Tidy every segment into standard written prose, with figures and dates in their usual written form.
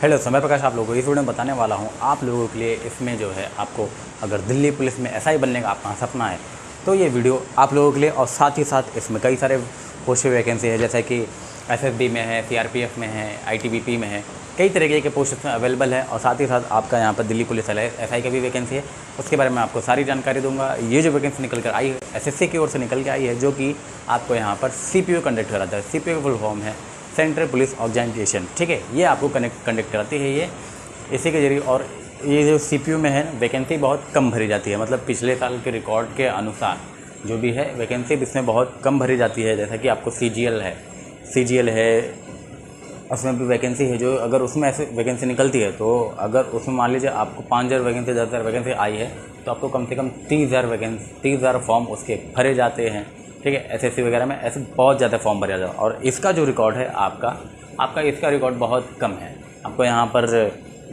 Hello, समय प्रकाश आप लोगों को इस वीडियो में बताने वाला हूँ आप लोगों के लिए। इसमें जो है आपको अगर दिल्ली पुलिस में एसआई बनने का आपका सपना है तो ये वीडियो आप लोगों के लिए। और साथ ही साथ इसमें कई सारे पोस्ट वैकेंसी है, जैसे कि एसएसबी में है, सीआरपीएफ में है, आईटीबीपी में है, कई तरीके के पोस्ट इसमें अवेलेबल है। और साथ ही साथ आपका यहाँ पर दिल्ली पुलिस एसआई का भी वैकेंसी है, उसके बारे में आपको सारी जानकारी दूंगा। ये जो वैकेंसी निकल कर आई है एसएससी की ओर से निकल के आई है, जो कि आपको यहाँ पर सीपीओ कंडक्ट कराता है। सीपीओ का फुल फॉर्म है सेंट्रल पुलिस ऑर्गेनाइजेशन, ठीक है। ये आपको कंडक्ट कराती है ये इसी के जरिए। और ये जो सीपीयू में है वैकेंसी बहुत कम भरी जाती है, मतलब पिछले साल के रिकॉर्ड के अनुसार जो भी है वैकेंसी इसमें बहुत कम भरी जाती है। जैसा कि आपको सीजीएल है, उसमें भी वैकेंसी है। जो अगर उसमें ऐसे वैकेंसी निकलती है तो अगर उसमें मान लीजिए आपको 5000 वैकेंसी 10,000 वैकेंसी आई है तो आपको कम से कम 30,000 फॉर्म उसके भरे जाते हैं, ठीक है। एसएससी वगैरह में ऐसे बहुत ज़्यादा फॉर्म भरे जाते हैं। और इसका जो रिकॉर्ड है आपका इसका रिकॉर्ड बहुत कम है। आपको यहाँ पर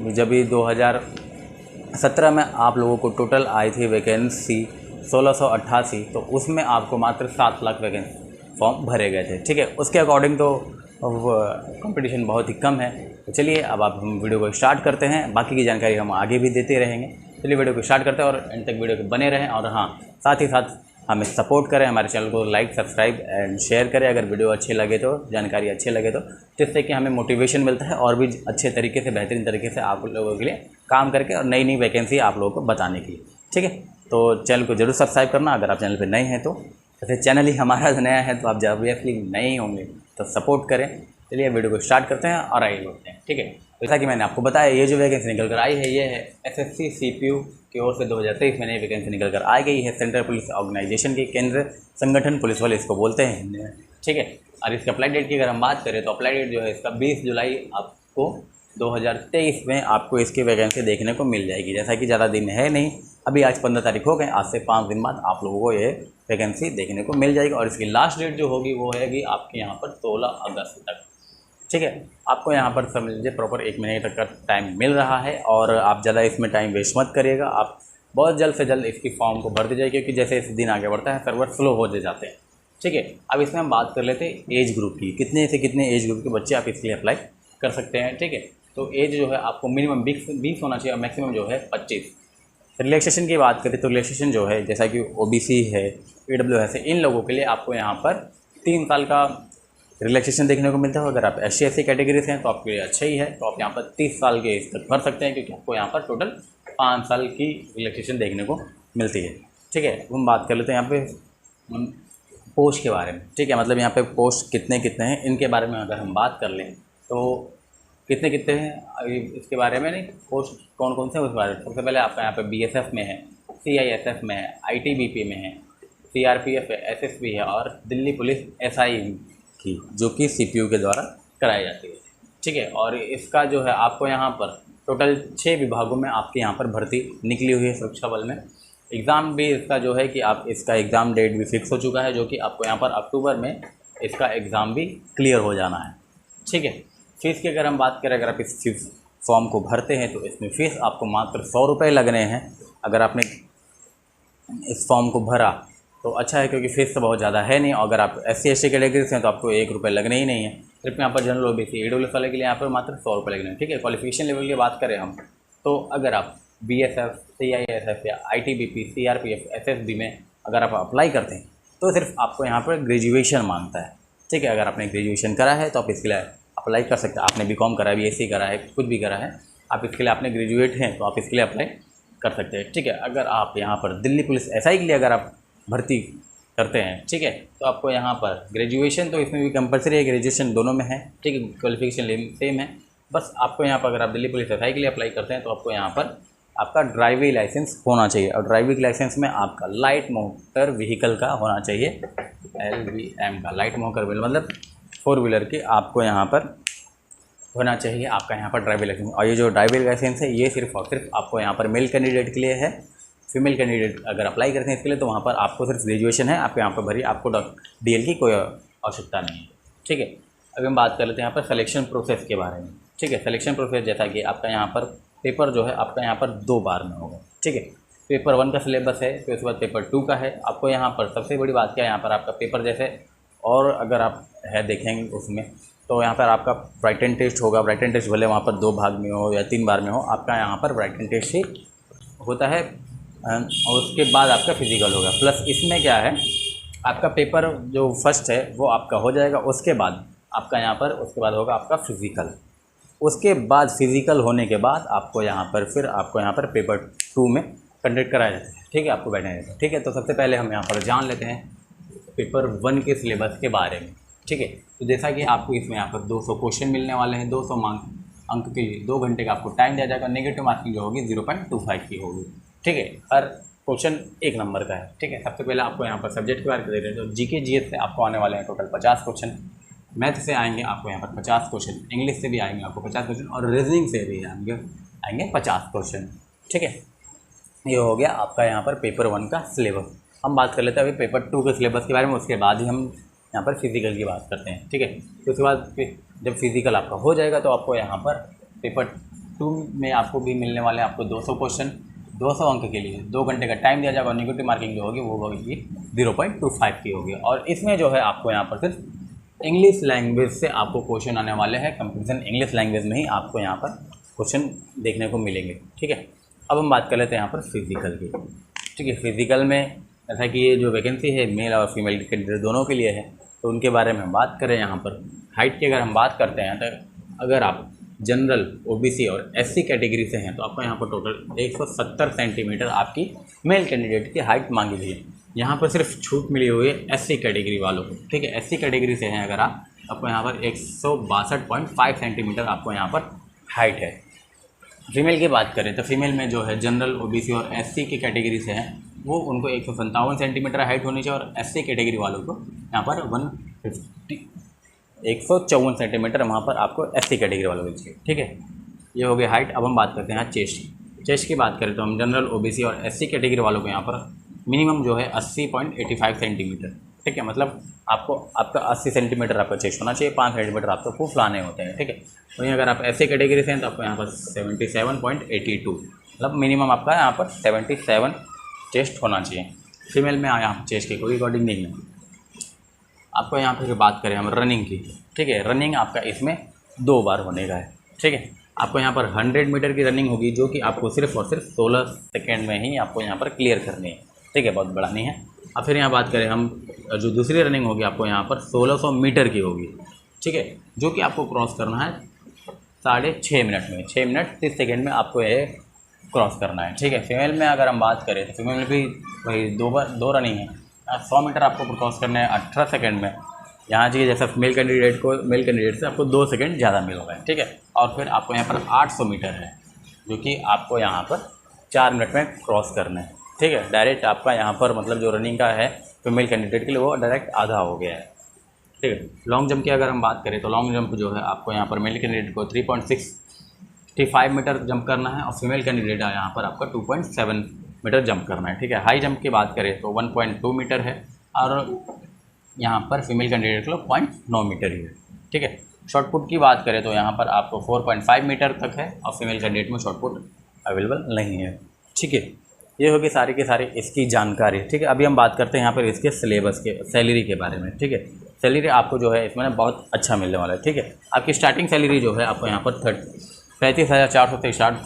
जब भी 2017 में आप लोगों को टोटल आई थी वैकेंसी 1688, तो उसमें आपको मात्र 7 लाख वैकेंसी फॉर्म भरे गए थे, ठीक है। उसके अकॉर्डिंग तो कंपटीशन बहुत ही कम है। तो चलिए अब आप हम वीडियो को स्टार्ट करते हैं। बाकी की जानकारी हम आगे भी देते रहेंगे। चलिए वीडियो को स्टार्ट करते हैं और एंड तक वीडियो को बने रहें। और हाँ, साथ ही साथ हमें सपोर्ट करें, हमारे चैनल को लाइक, सब्सक्राइब एंड शेयर करें अगर वीडियो अच्छे लगे तो, जानकारी अच्छी लगे तो, जिससे कि हमें मोटिवेशन मिलता है और भी अच्छे तरीके से, बेहतरीन तरीके से आप लोगों के लिए काम करके और नई नई वैकेंसी आप लोगों को बताने के लिए, ठीक है। तो चैनल को जरूर सब्सक्राइब करना अगर आप चैनल पर नए हैं तो। जैसे चैनल ही हमारा नया है तो आप ऑब्वियसली नए ही होंगे, तो सपोर्ट करें। चलिए वीडियो को स्टार्ट करते हैं और आगे बढ़ते हैं, ठीक है। जैसा कि मैंने आपको बताया, ये जो वैकेंसी निकल कर आई है ये है एसएससी सीपीयू की ओर से 2023 में नई वैकेंसी निकल कर आ गई है। सेंट्रल पुलिस ऑर्गेनाइजेशन की केंद्र संगठन पुलिस वाले इसको बोलते हैं, ठीक है। और इसके अप्लाई डेट की अगर हम बात करें तो अप्लाई डेट जो है इसका 20 जुलाई आपको 2023 में आपको इसकी वैकेंसी देखने को मिल जाएगी। जैसा कि ज़्यादा दिन है नहीं, अभी आज 15 तारीख हो गए, आज से 5 दिन बाद आप लोगों को ये वैकेंसी देखने को मिल जाएगी। और इसकी लास्ट डेट जो होगी वो है कि आपके यहाँ पर 16 अगस्त तक, ठीक है। आपको यहाँ पर समझ लीजिए प्रॉपर 1 महीने तक का टाइम मिल रहा है। और आप ज़्यादा इसमें टाइम वेस्ट मत करिएगा, आप बहुत जल्द से जल्द इसकी फॉर्म को भर दीजिए, क्योंकि जैसे इस दिन आगे बढ़ता है सर्वर स्लो हो जाते हैं, ठीक है। अब इसमें हम बात कर लेते हैं एज ग्रुप की, कितने से कितने एज ग्रुप के बच्चे आप इसके लिए अप्लाई कर सकते हैं, ठीक है। तो एज जो है आपको मिनिमम 20 होना चाहिए और मैक्सिमम जो है 25। रिलैक्सेशन की बात करें तो रिलैक्सेशन जो है जैसा कि ओबीसी है, ईडब्ल्यूएस है, इन लोगों के लिए आपको यहाँ पर 3 साल का रिलैक्सेशन देखने को मिलता है। अगर आप SC/SC कैटेगरी से हैं तो आपके लिए अच्छा ही है, तो आप यहाँ पर 30 साल के एज तक भर सकते हैं, क्योंकि आपको यहाँ पर टोटल 5 साल की रिलैक्सेशन देखने को मिलती है, ठीक है। हम बात कर लेते हैं यहाँ पे पोस्ट के बारे में, ठीक है। मतलब यहाँ पे पोस्ट कितने कितने हैं इनके बारे में अगर हम बात कर लें तो कितने कितने हैं इसके बारे में नहीं, पोस्ट कौन कौन से हैं उस बारे में। सबसे पहले आपका यहाँ पे BSF में है, CISF में है, ITBP में है, CRPF है, SSB है और दिल्ली पुलिस SI की, जो कि सीपीयू के द्वारा कराई जाती है, ठीक है। और इसका जो है आपको यहाँ पर टोटल 6 विभागों में आपके यहाँ पर भर्ती निकली हुई है सुरक्षा बल में। एग्ज़ाम भी इसका जो है कि आप इसका एग्ज़ाम डेट भी फिक्स हो चुका है, जो कि आपको यहाँ पर अक्टूबर में इसका एग्ज़ाम भी क्लियर हो जाना है, ठीक है। फ़ीस की अगर हम बात करें, अगर आप इस फॉर्म को भरते हैं तो इसमें फ़ीस आपको मात्र 100 रुपये लगने हैं। अगर आपने इस फॉर्म को भरा तो अच्छा है, क्योंकि फीस तो बहुत ज़्यादा है नहीं। अगर आप SC/SC कैटेगरी से हैं तो आपको 1 रुपये लगने ही नहीं है। सिर्फ यहाँ पर जनरल OBC ईडब्ल्यूएस वाले के लिए यहाँ पर मात्र 100 रुपये लगने हैं, ठीक है। क्वालिफिकेशन लेवल की बात करें हम तो अगर आप BSF, CISF या ITBP, CRPF, SSB में अगर आप अप्लाई करते हैं तो सिर्फ आपको यहाँ पर ग्रेजुएशन मांगता है, ठीक है। अगर आपने ग्रेजुएशन करा है तो आप इसके लिए अप्लाई कर सकते हैं। आपने BCom करा है, BSc करा है, कुछ भी करा है, आप इसके लिए आपने ग्रेजुएट हैं तो आप इसके लिए अप्लाई कर सकते हैं, ठीक है। अगर आप यहाँ पर दिल्ली पुलिस SI के लिए अगर आप भर्ती करते हैं, ठीक है, तो आपको यहाँ पर ग्रेजुएशन तो इसमें भी कंपलसरी है, ग्रेजुएशन दोनों में है, ठीक है। क्वालिफिकेशन सेम है। बस आपको यहाँ पर अगर आप दिल्ली पुलिस SI के लिए अप्लाई करते हैं तो आपको यहाँ पर आपका ड्राइविंग लाइसेंस होना चाहिए। और ड्राइविंग लाइसेंस में आपका लाइट मोटर व्हीकल का होना चाहिए, LVM का, लाइट मोटर व्हीकल मतलब 4 व्हीलर के आपको यहाँ पर होना चाहिए आपका यहाँ पर ड्राइविंग लाइसेंस। और ये जो ड्राइविंग लाइसेंस है ये सिर्फ और सिर्फ आपको यहाँ पर मेल कैंडिडेट के लिए है। फीमेल कैंडिडेट अगर अप्लाई करते हैं इसके लिए तो वहाँ पर आपको सिर्फ ग्रेजुएशन है, आप यहाँ पर भरिए, आपको DL की कोई आवश्यकता नहीं है, ठीक है। अभी हम बात कर लेते हैं यहाँ पर सिलेक्शन प्रोसेस के बारे में, ठीक है। सिलेक्शन प्रोसेस जैसा कि आपका यहाँ पर पेपर जो है आपका यहाँ पर 2 बार में होगा, ठीक है। पेपर 1 का सिलेबस है, फिर उसके बाद पेपर 2 का है। आपको यहाँ पर सबसे बड़ी बात क्या है, यहाँ पर आपका पेपर जैसे और अगर आप है देखेंगे उसमें तो यहाँ पर आपका राइटन टेस्ट होगा। राइटन टेस्ट भले वहाँ पर 2 भाग में हो या 3 बार में हो, आपका यहाँ पर राइटन टेस्ट ही होता है और उसके बाद आपका फिजिकल होगा। प्लस इसमें क्या है, आपका पेपर जो फर्स्ट है वो आपका हो जाएगा, उसके बाद आपका यहाँ पर उसके बाद होगा आपका फिज़िकल। उसके बाद फिज़िकल होने के बाद आपको यहाँ पर फिर आपको यहाँ पर पेपर 2 में कंडक्ट कराया जाता है। ठीक है, आपको बैठना है। ठीक है, तो सबसे पहले हम यहाँ पर जान लेते हैं पेपर 1 के सिलेबस के बारे में। ठीक है, तो जैसा कि आपको इसमें यहाँ पर 200 क्वेश्चन मिलने वाले हैं, 200 अंक के लिए 2 घंटे का आपको टाइम दिया जाएगा। नेगेटिव मार्किंग जो होगी 0.25 की होगी। ठीक है, हर क्वेश्चन 1 नंबर का है। ठीक है, सबसे पहले आपको यहाँ पर सब्जेक्ट के बारे में दे रहे हैं। तो जीके जीएस से आपको आने वाले हैं टोटल 50 क्वेश्चन, मैथ से आएंगे आपको यहाँ पर 50 क्वेश्चन, इंग्लिश से भी आएंगे आपको 50 क्वेश्चन और रीजनिंग से भी आएंगे 50 क्वेश्चन। ठीक है, ये हो गया आपका यहाँ पर पेपर 1 का सिलेबस। हम बात कर लेते हैं अभी पेपर 2 के सिलेबस के बारे में, उसके बाद ही हम यहाँ पर फिजिकल की बात करते हैं। ठीक है, तो उसके बाद फिर जब फिजिकल आपका हो जाएगा तो आपको यहाँ पर पेपर 2 में आपको भी मिलने वाले हैं आपको 200 क्वेश्चन, 200 अंक के लिए 2 घंटे का टाइम दिया जाएगा और नेगेटिव मार्किंग जो होगी वो होगी 0.25 की होगी। और इसमें जो है आपको यहाँ पर सिर्फ इंग्लिश लैंग्वेज से आपको क्वेश्चन आने वाले हैं। कंपटीशन इंग्लिश लैंग्वेज में ही आपको यहाँ पर क्वेश्चन देखने को मिलेंगे। ठीक है, अब हम बात कर लेते हैं यहाँ पर फिजिकल की। ठीक है, फिजिकल में ऐसा कि ये जो वैकेंसी है मेल और फीमेल कैंडिडेट दोनों के लिए है, तो उनके बारे में हम बात करें। यहाँ पर हाइट की अगर हम बात करते हैं तो अगर आप जनरल, ओबीसी और एससी कैटेगरी से हैं तो आपको यहाँ पर टोटल 170 सेंटीमीटर आपकी मेल कैंडिडेट की हाइट मांगी गई है। यहाँ पर सिर्फ छूट मिली हुई है एससी कैटेगरी वालों को। ठीक है, एससी कैटेगरी से हैं अगर आप, आपको यहाँ पर 162.5 सेंटीमीटर आपको यहाँ पर हाइट है। फीमेल की बात करें तो फीमेल में जो है जनरल, ओबीसी और एससी की कैटेगरी से हैं वो उनको 157 सेंटीमीटर हाइट होनी चाहिए और एससी कैटेगरी वालों को यहाँ पर 154 सेंटीमीटर वहाँ पर आपको एससी कैटेगरी वालों को चाहिए। ठीक है, ये हो गया हाइट। अब हम बात करते हैं चेस्ट की बात करें तो हम जनरल, ओबीसी और एससी कैटेगरी वालों को यहाँ पर मिनिमम जो है 80.85 सेंटीमीटर। ठीक है, मतलब आपका 80 सेंटीमीटर आपका चेस्ट होना चाहिए, 5 सेंटीमीटर आपको फूफ लाने होते हैं। ठीक है, वहीं अगर आप एससी कैटेगरी से हैं तो आपको यहाँ पर 77.82 मतलब मिनिमम आपका यहाँ पर 77 चेस्ट होना चाहिए। फीमेल में यहाँ चेस्ट के कोई रिकॉर्डिंग नहीं है। आपको यहाँ पर बात करें हम रनिंग की। ठीक है, रनिंग आपका इसमें 2 बार होने का है। ठीक है, आपको यहाँ पर 100 मीटर की रनिंग होगी जो कि आपको सिर्फ और सिर्फ 16 सेकेंड में ही आपको यहाँ पर क्लियर करनी है। ठीक है, बहुत बड़ा नहीं है। अब फिर यहाँ बात करें हम जो दूसरी रनिंग होगी आपको यहाँ पर 1600 मीटर की होगी। ठीक है, जो कि आपको क्रॉस करना है 6.5 मिनट में, 6 मिनट 30 सेकेंड में आपको ये क्रॉस करना है। ठीक है, फीमेल में अगर हम बात करें तो फीमेल में भी वही 2 रनिंग है। 100 मीटर आपको क्रॉस करना है 18 सेकेंड में। यहाँ चाहिए जैसा मेल कैंडिडेट से आपको 2 सेकेंड ज़्यादा मिल रहा है। ठीक है, और फिर आपको यहाँ पर 800 मीटर है जो कि आपको यहाँ पर 4 मिनट में क्रॉस करना है। ठीक है, डायरेक्ट आपका यहाँ पर मतलब जो रनिंग का है फीमेल कैंडिडेट के लिए वो डायरेक्ट आधा हो गया है। ठीक है, लॉन्ग जंप की अगर हम बात करें तो लॉन्ग जंप जो है आपको यहाँ पर मेल कैंडिडेट को 3.65 मीटर जंप करना है और फीमेल कैंडिडेट है यहाँ पर आपका 2.7 मीटर जंप करना है। ठीक है, हाई जंप की बात करें तो 1.2 मीटर है और यहाँ पर फीमेल कैंडिडेट के लिए 0.9 मीटर ही है। ठीक है, शॉर्ट पुट की बात करें तो यहाँ पर आपको 4.5 मीटर तक है और फीमेल कैंडिडेट में शॉर्ट पुट अवेलेबल नहीं है। ठीक है, ये होगी सारी के सारी इसकी जानकारी। ठीक है, अभी हम बात करते हैं यहाँ पर इसके सिलेबस के सैलरी के बारे में। ठीक है, सैलरी आपको जो है इसमें बहुत अच्छा मिलने वाला है। ठीक है, आपकी स्टार्टिंग सैलरी जो है आपको यहाँ पर 35,400 से स्टार्ट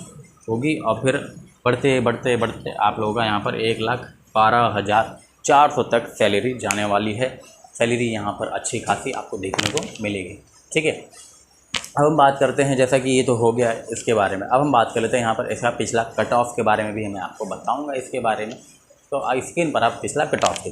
होगी और फिर बढ़ते बढ़ते बढ़ते आप लोगों का यहाँ पर 1,12,400 तक सैलरी जाने वाली है। सैलरी यहाँ पर अच्छी खासी आपको देखने को मिलेगी। ठीक है, अब हम बात करते हैं जैसा कि ये तो हो गया इसके बारे में। अब हम बात कर लेते हैं यहाँ पर इसका पिछला कट ऑफ के बारे में भी मैं आपको बताऊँगा इसके बारे में। तो स्क्रीन पर आप पिछला कट ऑफ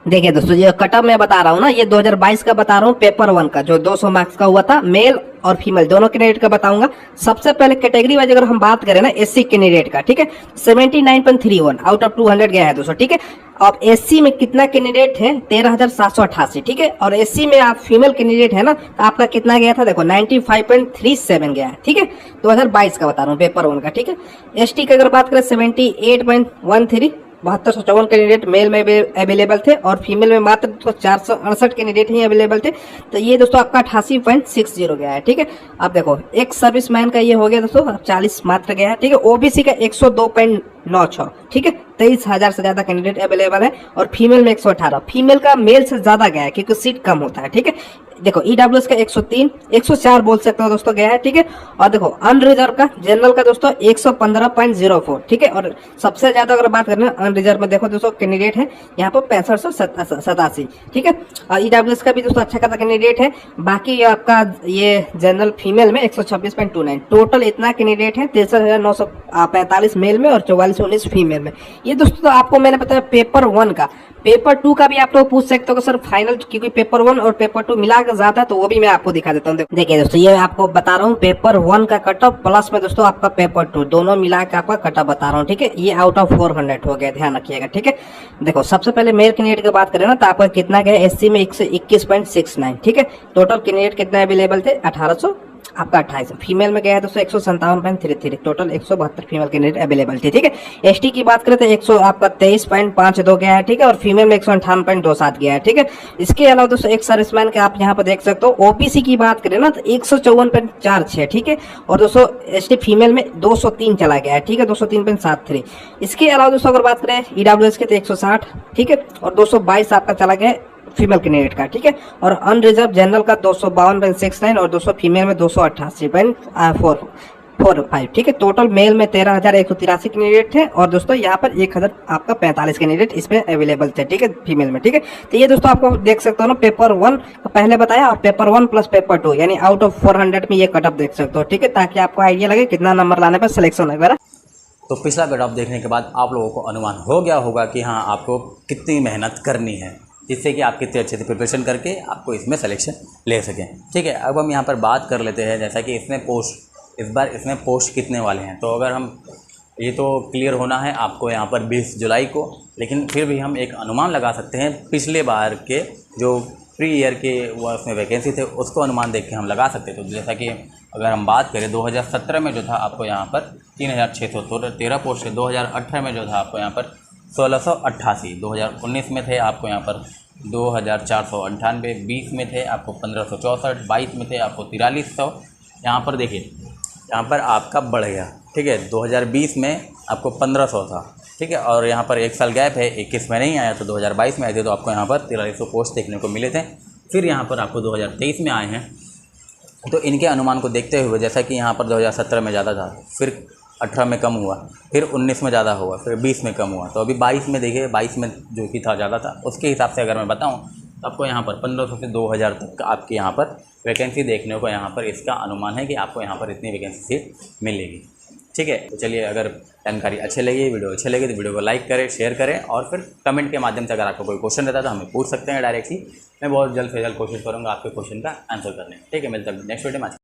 देखिए दोस्तों, ये कटअप मैं बता रहा हूँ ना, ये 2022 का बता रहा हूँ पेपर 1 का जो 200 मार्क्स का हुआ था, मेल और फीमेल दोनों कैंडिडेट का बताऊंगा। सबसे पहले कैटेगरी वाइज अगर हम बात करें ना एससी कैंडिडेट का, ठीक है, 79.31 आउट ऑफ 200 गया है दोस्तों। ठीक है, अब एससी में कितना कैंडिडेट है 13,788। ठीक है, और एससी में आप फीमेल कैंडिडेट है ना तो आपका कितना गया था देखो 95.37 गया है। ठीक है, 2022 का बता रहा हूँ पेपर 1 का। ठीक है, एसटी का अगर बात करें 78.13, 7254 कैंडिडेट मेल में अवेलेबल थे और फीमेल में मात्र 468 कैंडिडेट ही अवेलेबल थे। तो ये दोस्तों आपका 88.60 गया है। ठीक है, अब देखो एक सर्विसमैन का ये हो गया दोस्तों 40 मात्र गया है। ठीक है, ओबीसी का 102.96। ठीक है, 23,000 से ज्यादा कैंडिडेट अवेलेबल है और फीमेल में 118। फीमेल का मेल से ज्यादा गया है क्योंकि सीट कम होता है। ठीक है, देखो ईडब्ल्यूएस का 103, 104 बोल सकते हो दोस्तों गया है, ठीक है। और देखो अनरिजर्व का, जनरल का दोस्तों 115.04, ठीक है। और सबसे ज्यादा अगर बात करें अनरिजर्व में, देखो दोस्तों कैंडिडेट है यहाँ पर 6587, ठीक है। और ईडब्ल्यूएस का भी दोस्तों अच्छा खासा कैंडिडेट है। बाकी आपका ये जनरल फीमेल में 126.29, टोटल इतना कैंडिडेट है 63,945 मेल में और 4419 फीमेल में। ये दोस्तों आपको मैंने बताया पेपर 1 का। पेपर 2 का भी आप लोग पूछ सकते हो सर फाइनल, क्योंकि पेपर 1 और पेपर 2 मिला के जाता है, तो वो भी मैं आपको दिखा देता हूँ। देखिए दोस्तों ये आपको बता रहा हूँ पेपर 1 का कट ऑफ प्लस में दोस्तों आपका पेपर 2 दोनों मिला के आपका कट ऑफ बता रहा हूँ, ठीक है। ये आउट ऑफ 400 हो गया, ध्यान रखिएगा, ठीक है। देखो सबसे पहले मेल कैंडिडेट की बात करें ना, तो आपका कितना गया एससी में 121.69, ठीक है। टोटल कैंडिडेट कितना अवेलेबल थे 1800, आपका 28। फीमेल में गया है दोस्तों 157.33, टोटल 172 फीमेल कैंडिडेट अवेलेबल थे, ठीक है। एसटी की बात करें तो 100 आपका 23.52 गया है, ठीक है। और फीमेल में 158.27 गया है, ठीक है। इसके अलावा दोस्तों एक सर्विसमैन के आप यहाँ पर देख सकते हो। ओबीसी की बात करें ना तो 154.46, ठीक है। और दोस्तों एसटी फीमेल में 203 चला गया है, ठीक है, 203.73। इसके अलावा दोस्तों अगर बात करें ईडब्ल्यूएस के तो 160, ठीक है। और 222 आपका चला गया फीमेल कैंडिडेट का, ठीक है। और अनरिजर्व जनरल का 252.69 और 200 फीमेल में 288.45, ठीक है। टोटल मेल में 13,183 कैंडिडेट थे और दोस्तों यहाँ पर 1000 आपका 45 कैंडिडेट इसमें अवेलेबल थे, ठीक है, फीमेल में, ठीक है। तो ये दोस्तों आपको देख सकते हो ना, पेपर 1 पहले बताया और पेपर 1 प्लस पेपर 2 यानी आउट ऑफ 400 में ये कट ऑफ देख सकते हो, ठीक है, ताकि आपको आइडिया लगे कितना नंबर लाने पर सिलेक्शन वगैरह। तो पिछला कट ऑफ देखने के बाद आप लोगों को अनुमान हो गया होगा कि हाँ आपको कितनी मेहनत करनी है, जिससे कि आप कितने अच्छे से प्रिपरेशन करके आपको इसमें सिलेक्शन ले सकें, ठीक है। अब हम यहाँ पर बात कर लेते हैं, जैसा कि इसमें पोस्ट, इस बार इसमें पोस्ट कितने वाले हैं। तो अगर हम, ये तो क्लियर होना है आपको यहाँ पर 20 जुलाई को, लेकिन फिर भी हम एक अनुमान लगा सकते हैं। पिछले बार के जो प्री ईयर के वो उसमें वैकेंसी थे उसको अनुमान देख के हम लगा सकते थे। तो जैसा कि अगर हम बात करें 2017 में जो था आपको यहाँ पर 3613 पोस्ट है, 2018 में जो था आपको यहाँ पर 1688, 2019 में थे आपको यहाँ पर 2498, 20 में थे आपको 1564, 22 में थे आपको 4300। यहाँ पर देखिए, यहाँ पर आपका बढ़ गया, ठीक है। 2020 में आपको 1500 था, ठीक है। और यहाँ पर एक साल गैप है, 21 में नहीं आया, तो 2022 में आए थे, तो आपको यहाँ पर 4300 पोस्ट देखने को मिले थे। फिर यहाँ पर आपको 2023 में आए हैं, तो इनके अनुमान को देखते हुए जैसा कि यहाँ पर 2017 में ज़्यादा था, फिर 18 में कम हुआ, फिर 19 में ज़्यादा हुआ, फिर 20 में कम हुआ, तो अभी 22 में देखिए, 22 में जो कि था ज़्यादा था, उसके हिसाब से अगर मैं बताऊं तो आपको यहाँ पर 1500 से 2000 तक आपके यहाँ पर वैकेंसी देखने को यहाँ पर इसका अनुमान है कि आपको यहाँ पर इतनी वैकेंसी सीट मिलेगी, ठीक है। तो चलिए, अगर जानकारी अच्छी लगी, वीडियो अच्छी लगी तो वीडियो को लाइक करें, शेयर करें और फिर कमेंट के माध्यम से अगर आपको कोई क्वेश्चन रहता है तो हमें पूछ सकते हैं डायरेक्टली। मैं बहुत जल्द से जल्द कोशिश करूँगा आपके क्वेश्चन का आंसर करने, ठीक है। मिलता है नेक्स्ट वीडियो में।